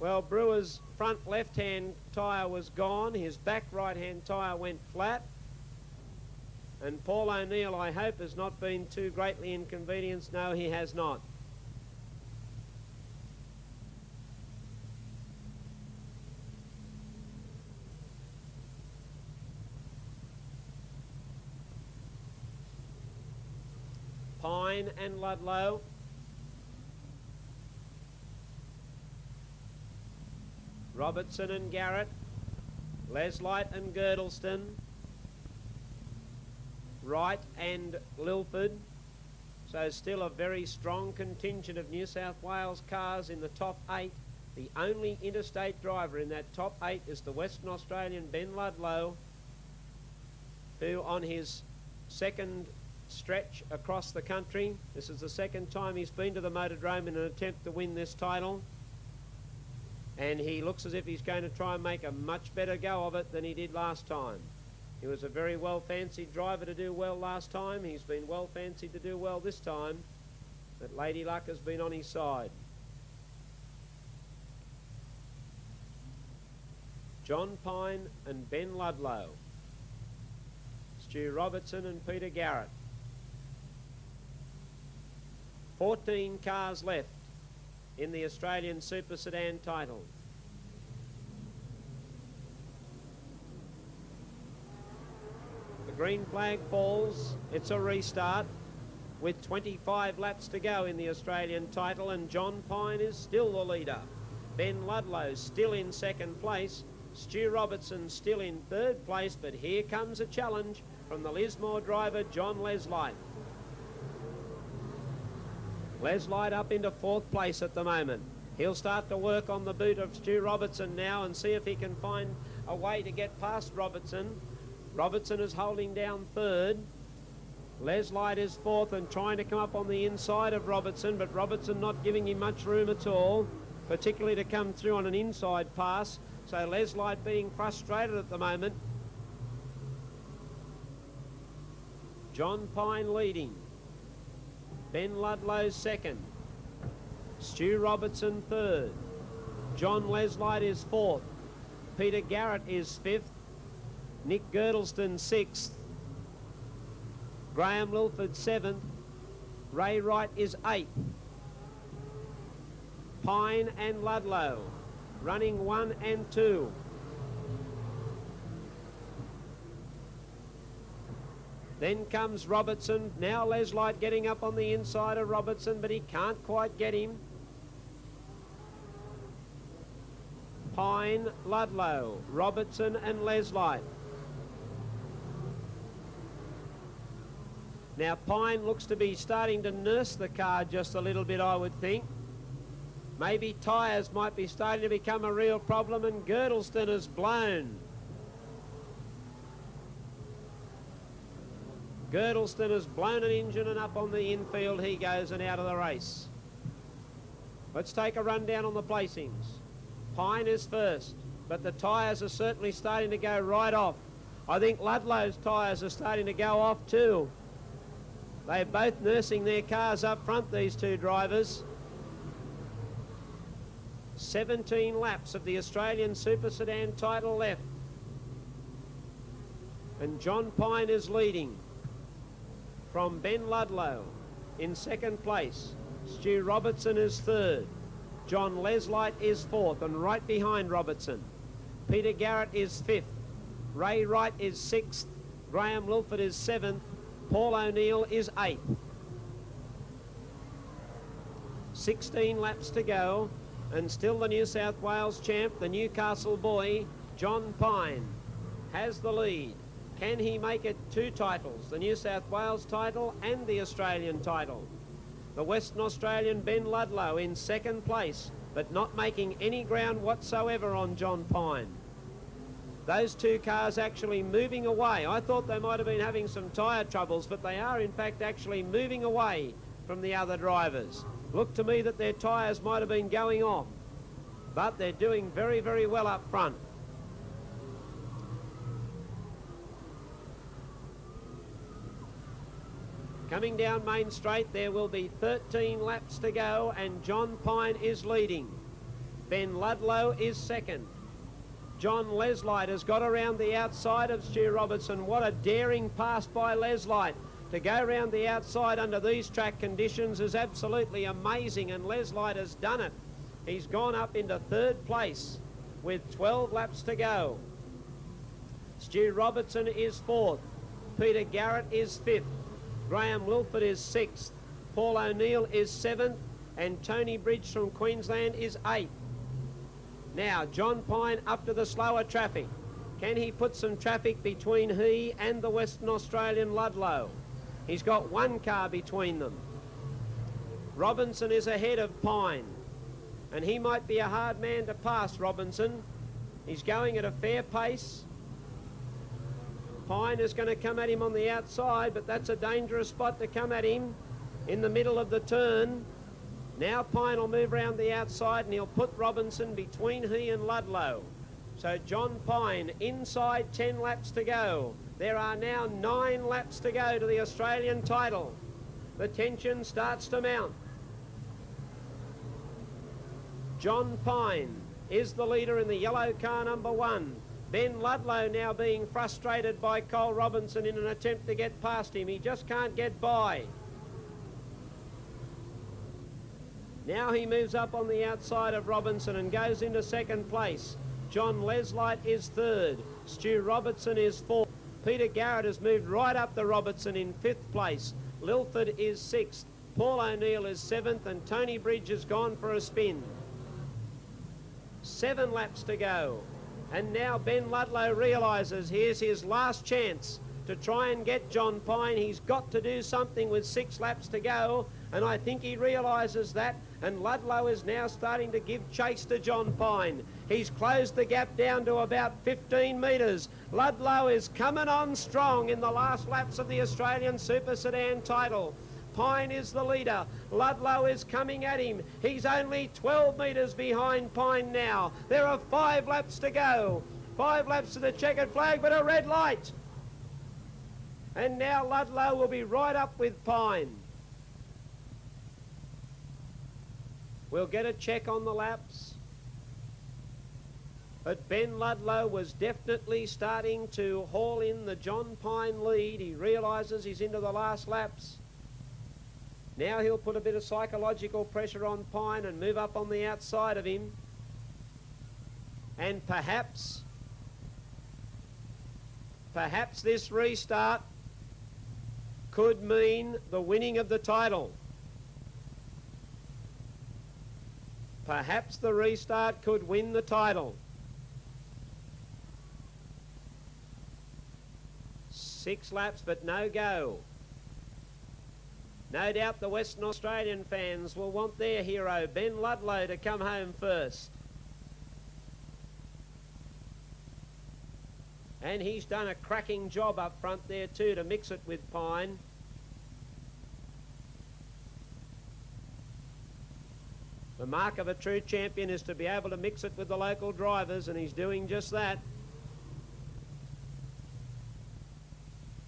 Well, Brewer's front left-hand tyre was gone, his back right-hand tyre went flat, and Paul O'Neill, I hope, has not been too greatly inconvenienced. No, he has not. Pine and Ludlow. Robertson and Garrett. Leslight and Girdleston. Wright and Lilford. So still a very strong contingent of New South Wales cars in the top 8. The only interstate driver in that top 8 is the Western Australian Ben Ludlow, who on his second stretch across the country, this is the second time he's been to the Motordrome in an attempt to win this title, and he looks as if he's going to try and make a much better go of it than he did last time. He was a very well fancied driver to do well last time. He's been well fancied to do well this time, but Lady Luck has been on his side. John Pine and Ben Ludlow. Stu Robertson and Peter Garrett. 14 cars left in the Australian Super Sedan title. The green flag falls. It's a restart with 25 laps to go in the Australian title, and John Pine is still the leader. Ben Ludlow still in second place. Stu Robertson still in third place, but here comes a challenge from the Lismore driver, John Leslight. Leslight up into fourth place at the moment. He'll start to work on the boot of Stu Robertson now and see if he can find a way to get past Robertson. Robertson is holding down third. Leslight is fourth and trying to come up on the inside of Robertson, but Robertson not giving him much room at all, particularly to come through on an inside pass. So Leslight being frustrated at the moment. John Pine leading. Ben Ludlow second. Stu Robertson third. John Leslight is fourth. Peter Garrett is fifth. Nick Girdleston sixth. Graham Lilford seventh. Ray Wright is eighth. Pine and Ludlow running 1 and 2. Then comes Robertson. Now Leslight getting up on the inside of Robertson, but he can't quite get him. Pine, Ludlow, Robertson and Leslight. Now Pine looks to be starting to nurse the car just a little bit, I would think. Maybe tyres might be starting to become a real problem, and Girdleston is blown. Girdleston has blown an engine, and up on the infield he goes and out of the race. Let's take a rundown on the placings. Pine is first, but the tyres are certainly starting to go right off. I think Ludlow's tyres are starting to go off too. They're both nursing their cars up front, these two drivers. 17 laps of the Australian Super Sedan title left. And John Pine is leading from Ben Ludlow in second place. Stu Robertson is third. John Leslight is fourth, and right behind Robertson. Peter Garrett is fifth. Ray Wright is sixth. Graham Lilford is seventh. Paul O'Neill is eighth. 16 laps to go, and still the New South Wales champ, the Newcastle boy, John Pine, has the lead. Can he make it two titles, the New South Wales title and the Australian title? The Western Australian Ben Ludlow in second place, but not making any ground whatsoever on John Pine. Those two cars actually moving away. I thought they might have been having some tyre troubles, but they are in fact actually moving away from the other drivers. Looked to me that their tyres might have been going off, but they're doing very, very well up front. Coming down Main Straight, there will be 13 laps to go, and John Pine is leading. Ben Ludlow is second. John Leslight has got around the outside of Stu Robertson. What a daring pass by Leslight. To go around the outside under these track conditions is absolutely amazing, and Leslight has done it. He's gone up into third place with 12 laps to go. Stu Robertson is fourth. Peter Garrett is fifth. Graham Lilford is sixth. Paul O'Neill is seventh, and Tony Bridge from Queensland is eighth. Now, John Pine up to the slower traffic. Can he put some traffic between he and the Western Australian Ludlow? He's got one car between them. Robinson is ahead of Pine, and he might be a hard man to pass, Robinson. He's going at a fair pace. Pine is going to come at him on the outside, but that's a dangerous spot to come at him in the middle of the turn. Now Pine will move around the outside, and he'll put Robinson between he and Ludlow. So John Pine inside 10 laps to go. There are now 9 laps to go to the Australian title. The tension starts to mount. John Pine is the leader in the yellow car number 1. Ben Ludlow now being frustrated by Cole Robinson in an attempt to get past him. He just can't get by. Now he moves up on the outside of Robinson and goes into second place. John Leslight is third. Stu Robertson is fourth. Peter Garrett has moved right up to Robertson in fifth place. Lilford is sixth. Paul O'Neill is seventh, and Tony Bridge has gone for a spin. 7 laps to go. And now Ben Ludlow realises here's his last chance to try and get John Pine. He's got to do something with 6 laps to go, and I think he realises that, and Ludlow is now starting to give chase to John Pine. He's closed the gap down to about 15 metres. Ludlow is coming on strong in the last laps of the Australian Super Sedan title. Pine is the leader. Ludlow is coming at him. He's only 12 metres behind Pine now. There are 5 laps to go. 5 laps to the checkered flag, but a red light. And now Ludlow will be right up with Pine. We'll get a check on the laps. But Ben Ludlow was definitely starting to haul in the John Pine lead. He realises he's into the last laps. Now he'll put a bit of psychological pressure on Pine and move up on the outside of him. And perhaps this restart could mean the winning of the title. Perhaps the restart could win the title. 6 laps, but no go. No doubt the Western Australian fans will want their hero, Ben Ludlow, to come home first. And he's done a cracking job up front there too to mix it with Pine. The mark of a true champion is to be able to mix it with the local drivers, and he's doing just that.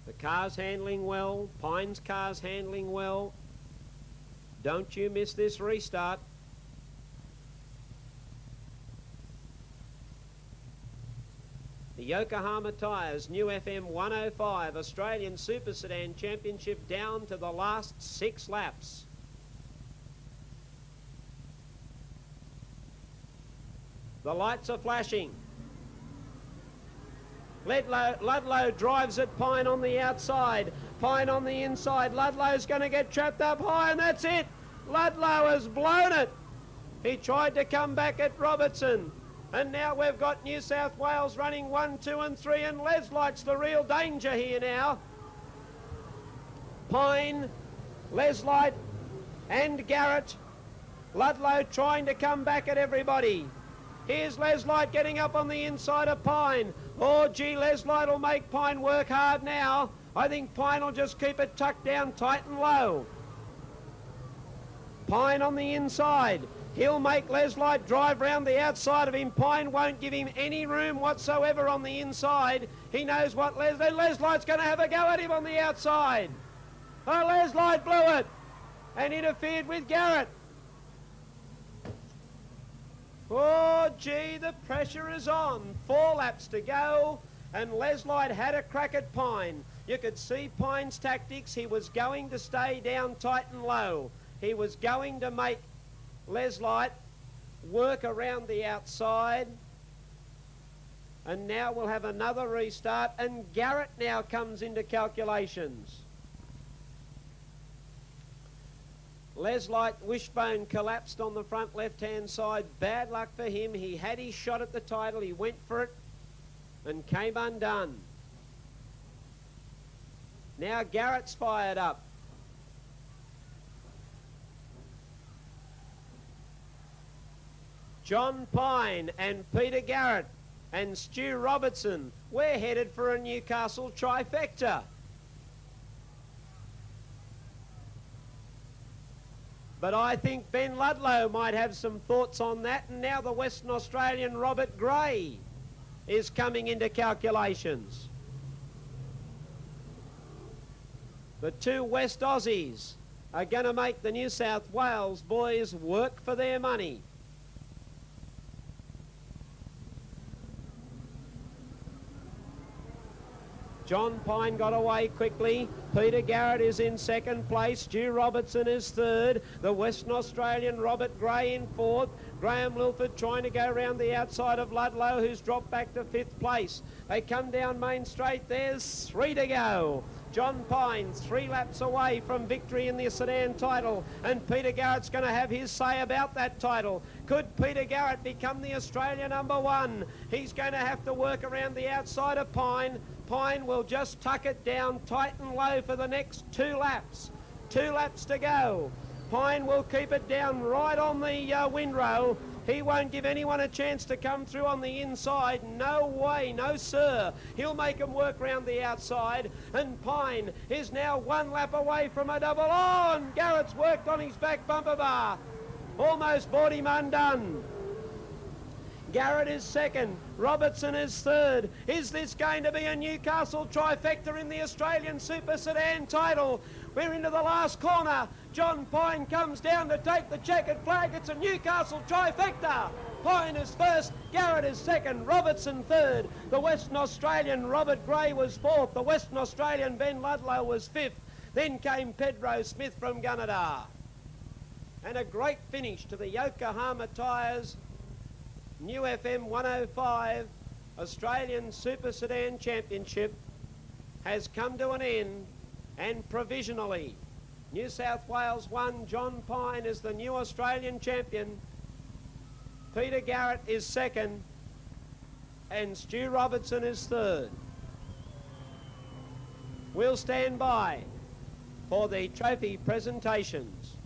The car's handling well. Pine's car's handling well. Don't you miss this restart. The Yokohama Tyres New FM 105 Australian Super Sedan Championship down to the last 6 laps. The lights are flashing. Ludlow drives at Pine on the outside. Pine on the inside. Ludlow's going to get trapped up high, and that's it. Ludlow has blown it. He tried to come back at Robertson. And now we've got New South Wales running 1, 2 and 3, and Leslight's the real danger here now. Pine, Leslight and Garrett. Ludlow trying to come back at everybody. Here's Leslight getting up on the inside of Pine. Oh, gee, Leslight will make Pine work hard now. I think Pine will just keep it tucked down tight and low. Pine on the inside. He'll make Leslight drive round the outside of him. Pine won't give him any room whatsoever on the inside. He knows what Leslight's going to have a go at him on the outside. Oh, Leslight blew it and interfered with Garrett. Oh, gee, the pressure is on. 4 laps to go, and Leslight had a crack at Pine. You could see Pine's tactics. He was going to stay down tight and low. He was going to make Leslight work around the outside. And now we'll have another restart, and Garrett now comes into calculations. Leslight wishbone collapsed on the front left-hand side. Bad luck for him. He had his shot at the title. He went for it and came undone. Now Garrett's fired up. John Pine and Peter Garrett and Stu Robertson. We're headed for a Newcastle trifecta. But I think Ben Ludlow might have some thoughts on that. And now the Western Australian Robert Gray is coming into calculations. The 2 West Aussies are going to make the New South Wales boys work for their money. John Pine got away quickly. Peter Garrett is in 2nd place. Stu Robertson is 3rd. The Western Australian Robert Gray in 4th. Graham Lilford trying to go round the outside of Ludlow, who's dropped back to 5th place. They come down Main Straight. There's 3 to go. John Pine 3 laps away from victory in the Sedan title, and Peter Garrett's going to have his say about that title. Could Peter Garrett become the Australian #1? He's going to have to work around the outside of Pine. Pine will just tuck it down tight and low for the next 2 laps. 2 laps to go. Pine will keep it down right on the windrow. He won't give anyone a chance to come through on the inside. No way, no sir. He'll make them work round the outside. And Pine is now 1 lap away from a double. Oh, and Garrett's worked on his back bumper bar. Almost brought him undone. Garrett is 2nd. Robertson is 3rd. Is this going to be a Newcastle trifecta in the Australian Super Sedan title? We're into the last corner. John Pine comes down to take the checkered flag. It's a Newcastle trifecta. Pine is 1st, Garrett is 2nd, Robertson 3rd. The Western Australian Robert Gray was 4th. The Western Australian Ben Ludlow was 5th. Then came Pedro Smith from Gunnedah. And a great finish to the Yokohama Tyres New FM 105 Australian Super Sedan Championship has come to an end, And provisionally, New South Wales 1, John Pine is the new Australian champion. Peter Garrett is second, and Stu Robertson is third. We'll stand by for the trophy presentations.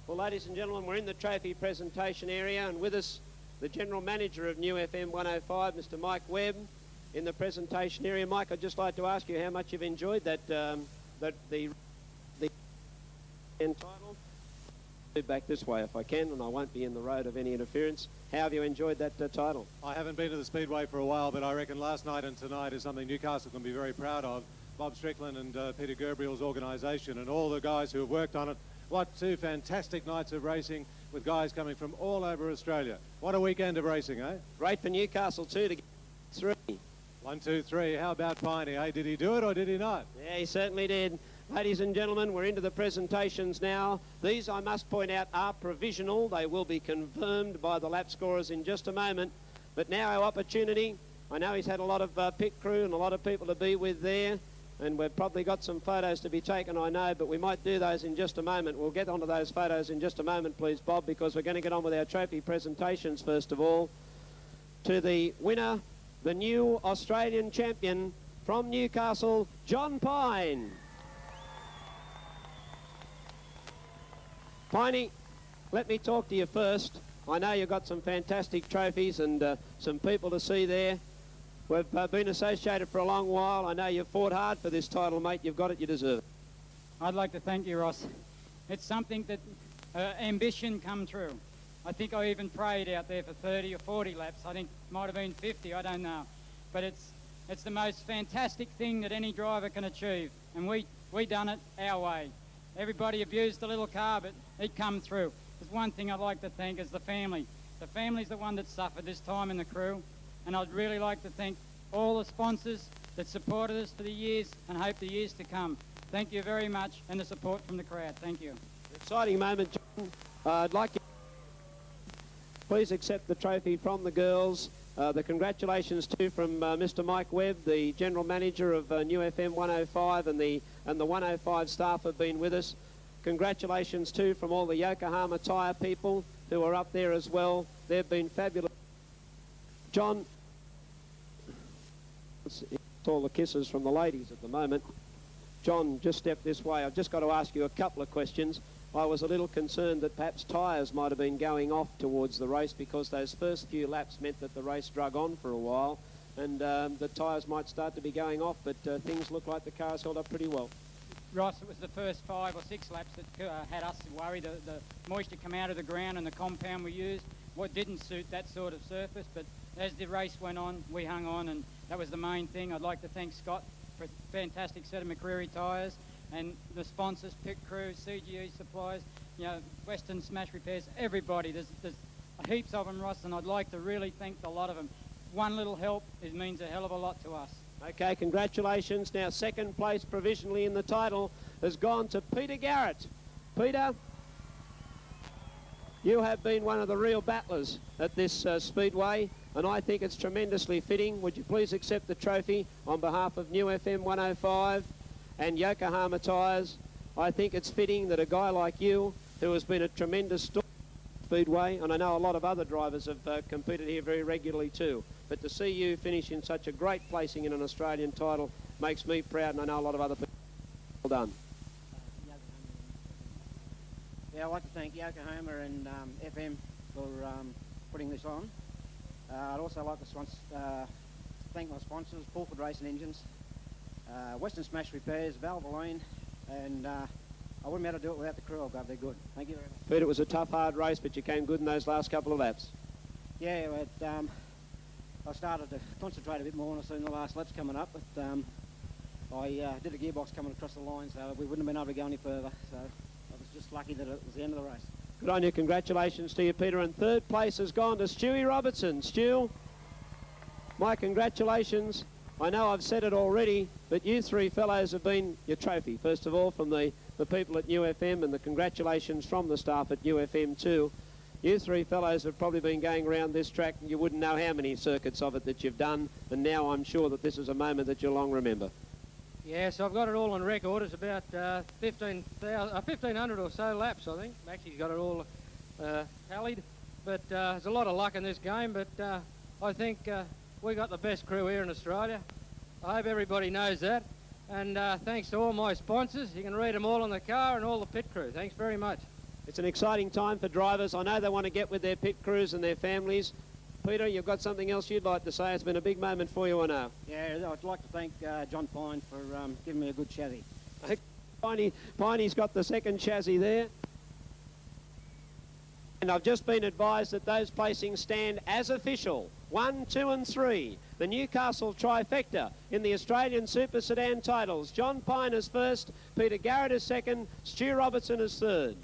Well, ladies and gentlemen, we're in the trophy presentation area, and with us, the General Manager of New FM 105, Mr. Mike Webb, in the presentation area. Mike, I'd just like to ask you how much you've enjoyed the title. Back this way if I can, and I won't be in the road of any interference. How have you enjoyed that title? I haven't been to the Speedway for a while, but I reckon last night and tonight is something Newcastle can be very proud of. Bob Strickland and Peter Gabriel's organisation and all the guys who have worked on it. What two fantastic nights of racing with guys coming from all over Australia. What a weekend of racing, eh? Great for Newcastle too to get 3. 1, 2, 3. How about Piney, eh? Did he do it or did he not? Yeah, he certainly did. Ladies and gentlemen, we're into the presentations now. These, I must point out, are provisional. They will be confirmed by the lap scorers in just a moment. But now our opportunity. I know he's had a lot of pit crew and a lot of people to be with there. And we've probably got some photos to be taken, I know, but we might do those in just a moment. We'll get onto those photos in just a moment, please, Bob, because we're going to get on with our trophy presentations first of all. To the winner, the new Australian champion from Newcastle, John Pine. Piney, let me talk to you first. I know you've got some fantastic trophies and some people to see there. We've been associated for a long while. I know you've fought hard for this title, mate. You've got it, you deserve it. I'd like to thank you, Ross. It's something that ambition come true. I think I even prayed out there for 30 or 40 laps. I think it might have been 50, I don't know. But it's the most fantastic thing that any driver can achieve. And we done it our way. Everybody abused the little car, but it come through. There's one thing I'd like to thank is the family. The family's the one that suffered this time in the crew. And I'd really like to thank all the sponsors that supported us for the years and hope the years to come. Thank you very much, and the support from the crowd. Thank you. Exciting moment, John. I'd like you to please accept the trophy from the girls. The congratulations too from Mr. Mike Webb, the General Manager of New FM 105, and the 105 staff have been with us. Congratulations too from all the Yokohama tyre people who are up there as well. They've been fabulous. John, it's all the kisses from the ladies at the moment. John, just step this way. I've just got to ask you a couple of questions. I was a little concerned that perhaps tyres might have been going off towards the race because those first few laps meant that the race drug on for a while and the tyres might start to be going off, but things look like the car's held up pretty well. Ross, it was the first 5 or 6 laps that had us worried. The moisture come out of the ground and the compound we used. What didn't suit that sort of surface, but as the race went on, we hung on, and that was the main thing. I'd like to thank Scott for a fantastic set of McCreary tyres, and the sponsors, Pit Crew, CGE Supplies, you know, Western Smash Repairs, everybody. There's heaps of them, Ross, and I'd like to really thank the lot of them. One little help, it means a hell of a lot to us. Okay, congratulations. Now, second place provisionally in the title has gone to Peter Garrett. Peter, you have been one of the real battlers at this Speedway, and I think it's tremendously fitting. Would you please accept the trophy on behalf of New FM 105 and Yokohama Tyres? I think it's fitting that a guy like you, who has been a tremendous star Speedway, and I know a lot of other drivers have competed here very regularly too, but to see you finish in such a great placing in an Australian title makes me proud, and I know a lot of other people. Well done. Yeah, I'd like to thank Yokohama and FM for putting this on. I'd also like to thank my sponsors, Pulford Racing Engines, Western Smash Repairs, Valvoline, and I wouldn't be able to do it without the crew I've got. They're good. Thank you very much. Peter, it was a tough, hard race, but you came good in those last couple of laps. Yeah, I started to concentrate a bit more when I seen the last laps coming up, but I did a gearbox coming across the line, so we wouldn't have been able to go any further. So I was just lucky that it was the end of the race. Good on you. Congratulations to you, Peter. And third place has gone to Stewie Robertson. Stu, my congratulations. I know I've said it already, but you three fellows have been your trophy. First of all, from the people at UFM, and the congratulations from the staff at UFM too. You three fellows have probably been going around this track and you wouldn't know how many circuits of it that you've done, and now I'm sure that this is a moment that you'll long remember. Yes, I've got it all on record. It's about 1,500 or so laps, I think. Maxie's got it all tallied. But there's a lot of luck in this game, but I think we got the best crew here in Australia. I hope everybody knows that. And thanks to all my sponsors. You can read them all in the car, and all the pit crew. Thanks very much. It's an exciting time for drivers. I know they want to get with their pit crews and their families. Peter, you've got something else you'd like to say. It's been a big moment for you, I know. Yeah, I'd like to thank John Pine for giving me a good chassis. Piney's got the second chassis there. And I've just been advised that those placings stand as official. 1, 2 and 3. The Newcastle trifecta in the Australian Super Sedan titles. John Pine is first, Peter Garrett is second, Stu Robertson is third.